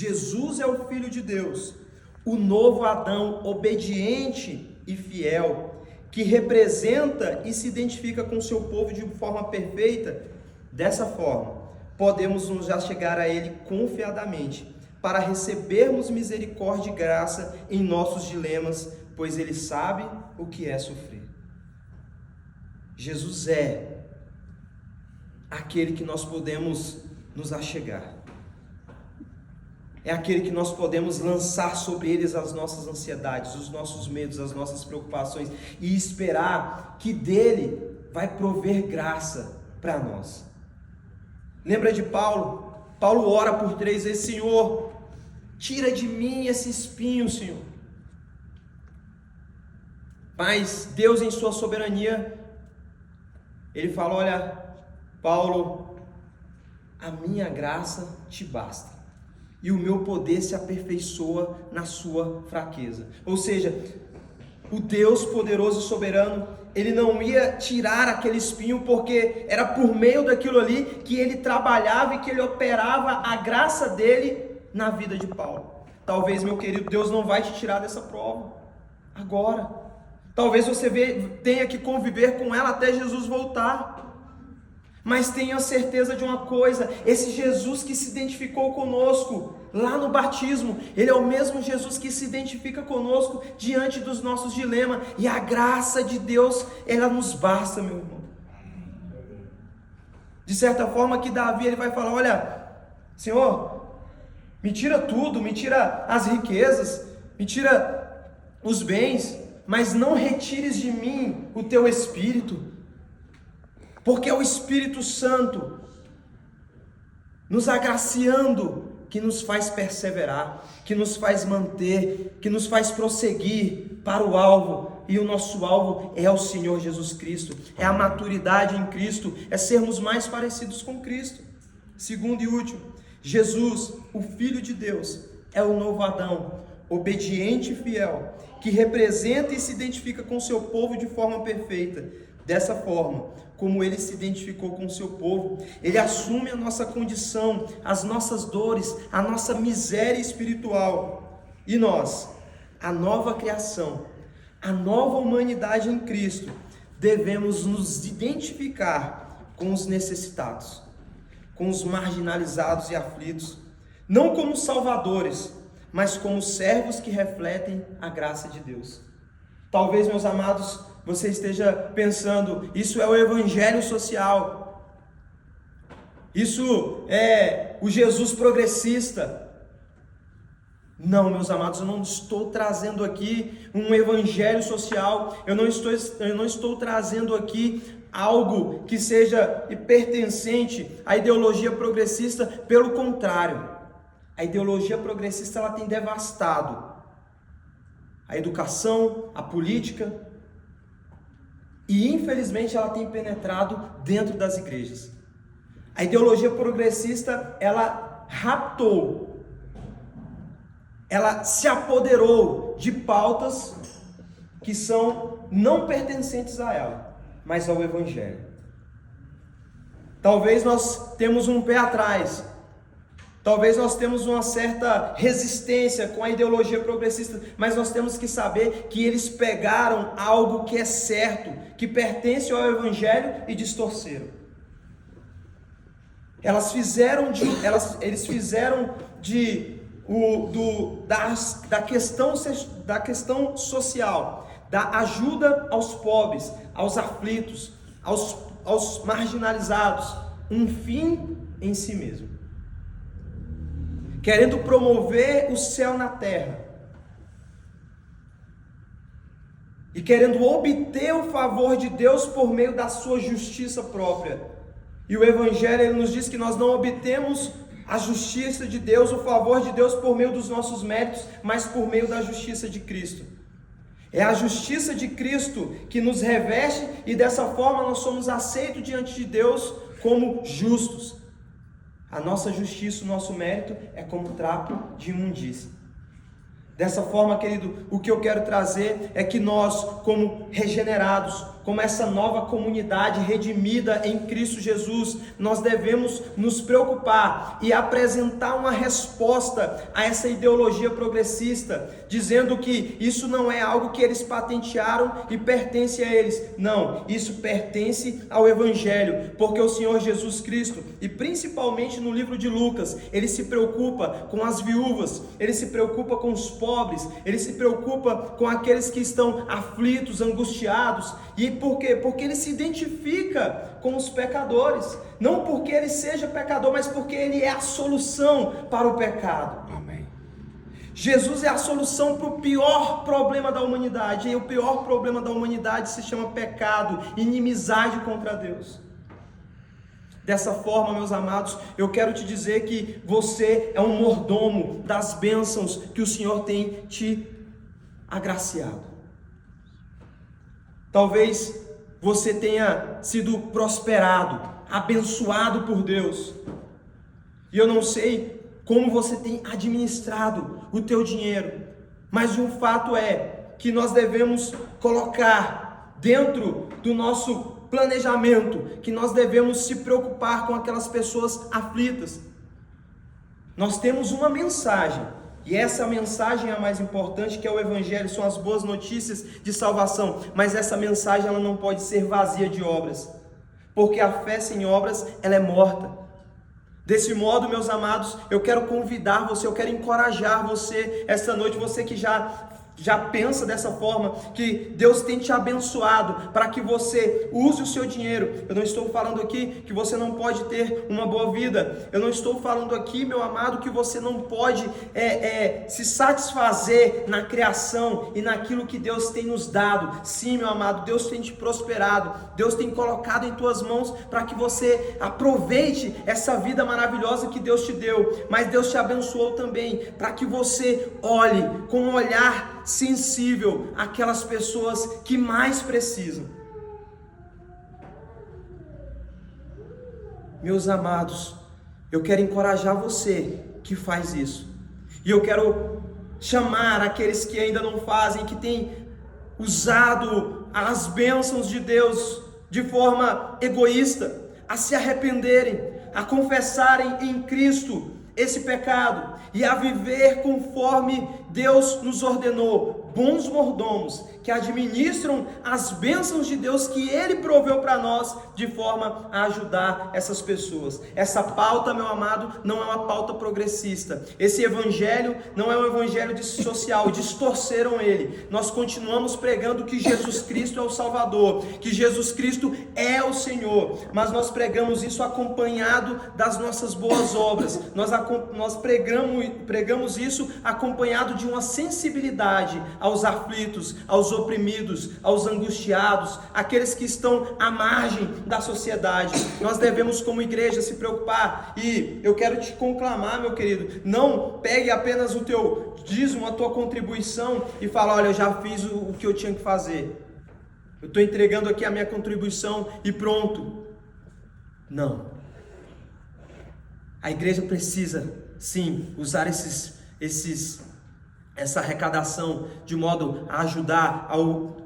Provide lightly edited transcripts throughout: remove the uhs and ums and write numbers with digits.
Jesus é o Filho de Deus, o novo Adão obediente e fiel, que representa e se identifica com o seu povo de forma perfeita. Dessa forma, podemos nos achegar a Ele confiadamente, para recebermos misericórdia e graça em nossos dilemas, pois Ele sabe o que é sofrer. Jesus é aquele que nós podemos nos achegar. É aquele que nós podemos lançar sobre eles as nossas ansiedades, os nossos medos, as nossas preocupações e esperar que dele vai prover graça para nós. Lembra de Paulo? Paulo ora por 3 vezes: Senhor, tira de mim esse espinho, Senhor. Mas Deus, em sua soberania, Ele fala: olha, Paulo, a minha graça te basta, e o meu poder se aperfeiçoa na sua fraqueza. Ou seja, o Deus poderoso e soberano, Ele não ia tirar aquele espinho, porque era por meio daquilo ali que Ele trabalhava e que Ele operava a graça dele na vida de Paulo. Talvez, meu querido, Deus não vai te tirar dessa prova agora. Talvez você tenha que conviver com ela até Jesus voltar. Mas tenha certeza de uma coisa: esse Jesus que se identificou conosco lá no batismo, Ele é o mesmo Jesus que se identifica conosco diante dos nossos dilemas, e a graça de Deus, ela nos basta, meu irmão. De certa forma que Davi, ele vai falar: olha, Senhor, me tira tudo, me tira as riquezas, me tira os bens, mas não retires de mim o teu Espírito. Porque é o Espírito Santo nos agraciando que nos faz perseverar, que nos faz manter, que nos faz prosseguir para o alvo. E o nosso alvo é o Senhor Jesus Cristo, é a maturidade em Cristo, é sermos mais parecidos com Cristo. Segundo e último, Jesus, o Filho de Deus, é o novo Adão, obediente e fiel, que representa e se identifica com o seu povo de forma perfeita. Dessa forma, como Ele se identificou com o seu povo, Ele assume a nossa condição, as nossas dores, a nossa miséria espiritual. E nós, a nova criação, a nova humanidade em Cristo, devemos nos identificar com os necessitados, com os marginalizados e aflitos, não como salvadores, mas como servos que refletem a graça de Deus. Talvez, meus amados, você esteja pensando: isso é o evangelho social, isso é o Jesus progressista. Não, meus amados, eu não estou trazendo aqui um evangelho social, eu não estou trazendo aqui algo que seja pertencente à ideologia progressista. Pelo contrário, a ideologia progressista, ela tem devastado a educação, a política, e infelizmente ela tem penetrado dentro das igrejas. A ideologia progressista, ela raptou, ela se apoderou de pautas que são não pertencentes a ela, mas ao Evangelho. Talvez nós temos um pé atrás, talvez nós temos uma certa resistência com a ideologia progressista, mas nós temos que saber que eles pegaram algo que é certo, que pertence ao Evangelho, e distorceram. Eles fizeram da questão social, da ajuda aos pobres, aos aflitos, aos marginalizados, um fim em si mesmo, querendo promover o céu na terra e querendo obter o favor de Deus por meio da sua justiça própria. E o Evangelho, ele nos diz que nós não obtemos a justiça de Deus, o favor de Deus por meio dos nossos méritos, mas por meio da justiça de Cristo. É a justiça de Cristo que nos reveste, e dessa forma nós somos aceitos diante de Deus como justos. A nossa justiça, o nosso mérito é como trapo de imundícia. Dessa forma, querido, o que eu quero trazer é que nós, como regenerados, como essa nova comunidade redimida em Cristo Jesus, nós devemos nos preocupar e apresentar uma resposta a essa ideologia progressista, dizendo que isso não é algo que eles patentearam e pertence a eles. Não, isso pertence ao Evangelho, porque o Senhor Jesus Cristo, e principalmente no livro de Lucas, ele se preocupa com as viúvas, ele se preocupa com os pobres, ele se preocupa com aqueles que estão aflitos, angustiados. E por quê? Porque ele se identifica com os pecadores, não porque ele seja pecador, mas porque ele é a solução para o pecado. Amém. Jesus é a solução para o pior problema da humanidade, e o pior problema da humanidade se chama pecado, inimizade contra Deus. Dessa forma, meus amados, eu quero te dizer que você é um mordomo das bênçãos que o Senhor tem te agraciado. Talvez você tenha sido prosperado, abençoado por Deus, e eu não sei como você tem administrado o teu dinheiro, mas o fato é que nós devemos colocar dentro do nosso planejamento, que nós devemos se preocupar com aquelas pessoas aflitas. Nós temos uma mensagem, e essa mensagem é a mais importante, que é o Evangelho, são as boas notícias de salvação, mas essa mensagem ela não pode ser vazia de obras, porque a fé sem obras ela é morta. Desse modo, meus amados, eu quero convidar você, eu quero encorajar você esta noite, você que já pensa dessa forma, que Deus tem te abençoado para que você use o seu dinheiro. Eu não estou falando aqui que você não pode ter uma boa vida, eu não estou falando aqui, meu amado, que você não pode se satisfazer na criação e naquilo que Deus tem nos dado. Sim, meu amado, Deus tem te prosperado, Deus tem colocado em tuas mãos para que você aproveite essa vida maravilhosa que Deus te deu, mas Deus te abençoou também para que você olhe com um olhar sensível àquelas pessoas que mais precisam. Meus amados, eu quero encorajar você que faz isso, e eu quero chamar aqueles que ainda não fazem, que têm usado as bênçãos de Deus de forma egoísta, a se arrependerem, a confessarem em Cristo esse pecado e a viver conforme Deus nos ordenou, bons mordomos que administram as bênçãos de Deus que Ele proveu para nós, de forma a ajudar essas pessoas. Essa pauta, meu amado, não é uma pauta progressista. Esse evangelho não é um evangelho social, distorceram ele. Nós continuamos pregando que Jesus Cristo é o Salvador, que Jesus Cristo é o Senhor, mas nós pregamos isso acompanhado das nossas boas obras. Nós pregamos isso acompanhado de uma sensibilidade aos aflitos, aos oprimidos, aos angustiados, aqueles que estão à margem da sociedade. Nós devemos, como igreja, se preocupar. E eu quero te conclamar, meu querido, não pegue apenas o teu dízimo, a tua contribuição e fala: olha, eu já fiz o que eu tinha que fazer, eu estou entregando aqui a minha contribuição e pronto. Não. A igreja precisa sim usar essa arrecadação de modo a ajudar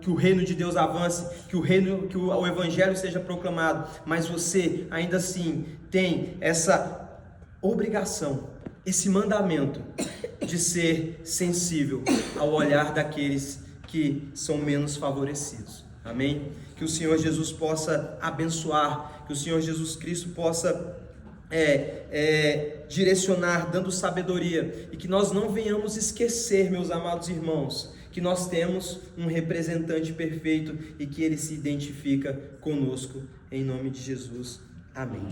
que o reino de Deus avance, que o evangelho seja proclamado, mas você ainda assim tem essa obrigação, esse mandamento de ser sensível ao olhar daqueles que são menos favorecidos. Amém? Que o Senhor Jesus possa abençoar, que o Senhor Jesus Cristo possa direcionar, dando sabedoria, e que nós não venhamos esquecer, meus amados irmãos, que nós temos um representante perfeito e que ele se identifica conosco, em nome de Jesus. Amém.